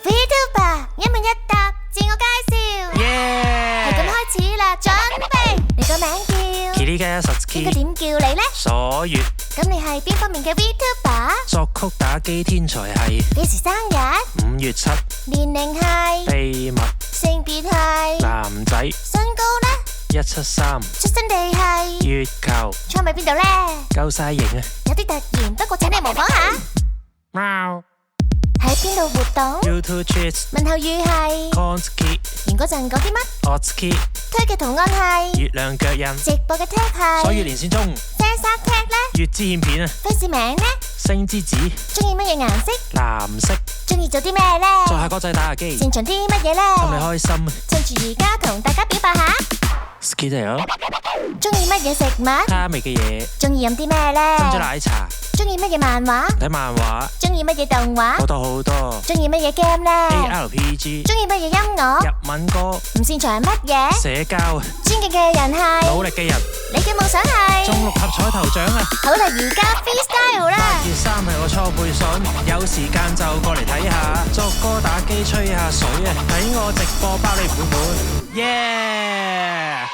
VTuber 一問一答，自我介紹，係咁開始啦，準備。你個名叫 Kiriga 應該點叫你呢？所月咁你係邊方面嘅 VTuber？作曲打機天才係幾時生日5月7，年齡係秘密性別係男仔身高呢173，出生地係月球坐喺邊度呢？夠晒型啊！有啲突然，不過請你模仿下。喵喺邊度活動？ YouTube Cheats 問候語係 Konski 完嗰陣講啲乜？ Otski 推嘅圖案係月亮腳印，直播嘅 tag 係所以連線中 Fans tag 呢？月之欠片啊！ fans 名呢？星之子中意乜嘢顏色？藍色，中意做啲咩呢？在下國際打下機，擅長啲乜嘢氹你呢？開心。趁住而家同大家表白下， Ski 都有中意乜嘢食物？蝦味嘅嘢，中意飲啲咩呢？珍珠奶茶，中意乜嘢漫畫？睇漫畫中意乜嘢動畫好？多好多中意乜嘢 game 呢？ ARPG 中意乜嘢音樂？日文歌唔擅長乜嘢？社交尊敬嘅人係努力嘅人，你嘅夢想係中六合彩頭獎啊！好啦，而家 freestyle 啦！ 8月3係我初輩筍，有時間就過嚟睇下，作歌打機吹下水啊！睇我直播包你唔會悶，耶！